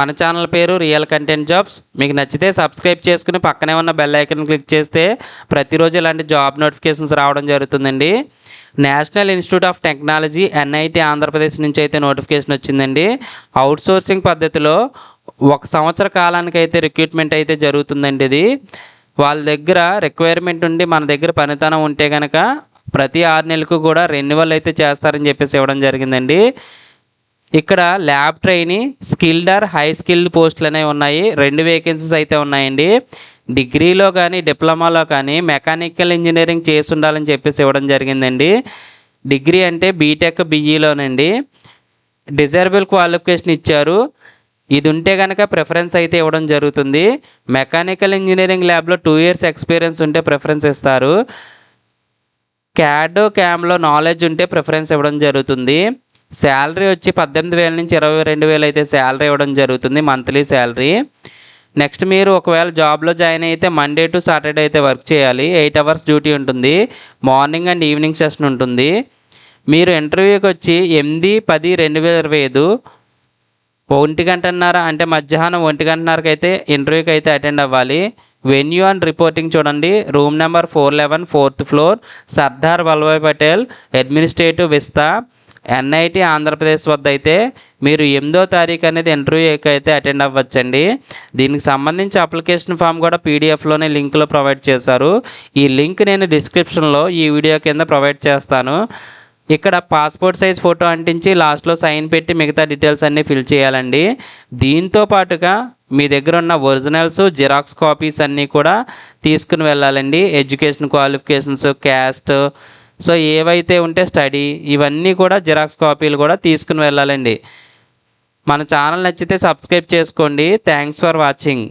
మన ఛానల్ పేరు real content jobs. మీకు నచ్చితే సబ్స్క్రైబ్ చేసుకుని పక్కనే ఉన్న బెల్ ఐకాన్ క్లిక్ చేస్తే ప్రతిరోజు ఇలాంటి జాబ్ నోటిఫికేషన్స్ రావడం జరుగుతుందండి. National institute of technology NIT Andhra Pradesh నుంచి అయితే నోటిఫికేషన్ వచ్చిందండి. అవుట్సోర్సింగ్ పద్ధతిలో 1 సంవత్సర కాలానికి అయితే రిక్రూట్మెంట్ అయితే జరుగుతుందండి. ఇది వాళ్ళ దగ్గర రిక్వైర్మెంట్ ఉండి మన దగ్గర పనితనం ఉంటే కనుక ప్రతి 6 నెలలకు కూడా రెన్యువల్ అయితే చేస్తారని చెప్పేసి ఇవ్వడం జరిగిందండి. ఇక్కడ lab trainee, skilled or high skilled పోస్టులు అనేవి ఉన్నాయి. 2 వేకెన్సీస్ అయితే ఉన్నాయండి. డిగ్రీలో కానీ డిప్లొమాలో కానీ మెకానికల్ ఇంజనీరింగ్ చేసి ఉండాలని చెప్పేసి ఇవ్వడం జరిగిందండి. డిగ్రీ అంటే బీటెక్ బీఈలోనండి. డిజైరబుల్ క్వాలిఫికేషన్ ఇచ్చారు. ఇది ఉంటే కనుక ప్రిఫరెన్స్ అయితే ఇవ్వడం జరుగుతుంది. మెకానికల్ ఇంజనీరింగ్ ల్యాబ్లో 2 ఇయర్స్ ఎక్స్పీరియన్స్ ఉంటే ప్రిఫరెన్స్ ఇస్తారు. క్యాడ్ క్యామ్లో నాలెడ్జ్ ఉంటే ప్రిఫరెన్స్ ఇవ్వడం జరుగుతుంది. శాలరీ వచ్చి 18,000 నుంచి 22,000 అయితే శాలరీ ఇవ్వడం జరుగుతుంది, మంత్లీ శాలరీ. నెక్స్ట్ మీరు ఒకవేళ జాబ్లో జాయిన్ అయితే మండే టు సాటర్డే అయితే వర్క్ చేయాలి. 8 అవర్స్ డ్యూటీ ఉంటుంది. మార్నింగ్ అండ్ ఈవినింగ్ సెషన్ ఉంటుంది. మీరు ఇంటర్వ్యూకి వచ్చి 8/10/2025 1 గంటన్నర అంటే మధ్యాహ్నం 1 గంటన్నరకి అయితే ఇంటర్వ్యూకి అయితే అటెండ్ అవ్వాలి. వెన్యూ అండ్ రిపోర్టింగ్ చూడండి. Room number 411 4th floor, Sardar Vallabhbhai Patel administrative Vista, NIT Andhra Pradesh వద్ద అయితే మీరు 8వ తారీఖు అనేది ఇంటర్వ్యూకి అయితే అటెండ్ అవ్వచ్చండి. దీనికి సంబంధించి అప్లికేషన్ ఫామ్ కూడా పీడిఎఫ్లోనే లింక్లో ప్రొవైడ్ చేశారు. ఈ లింక్ నేను డిస్క్రిప్షన్లో ఈ వీడియో కింద ప్రొవైడ్ చేస్తాను. ఇక్కడ పాస్పోర్ట్ సైజ్ ఫోటో అంటించి లాస్ట్లో సైన్ పెట్టి మిగతా డీటెయిల్స్ అన్నీ ఫిల్ చేయాలండి. దీంతో పాటుగా మీ దగ్గర ఉన్న ఒరిజినల్స్, జిరాక్స్ కాపీస్ అన్నీ కూడా తీసుకుని వెళ్ళాలండి. ఎడ్యుకేషన్ క్వాలిఫికేషన్స్, క్యాస్ట్, సో ఏవైతే ఉంటే స్టడీ, ఇవన్నీ కూడా జిరాక్స్ కాపీలు కూడా తీసుకుని వెళ్ళాలండి. మన ఛానల్ నచ్చితే సబ్స్క్రైబ్ చేసుకోండి. Thanks for watching.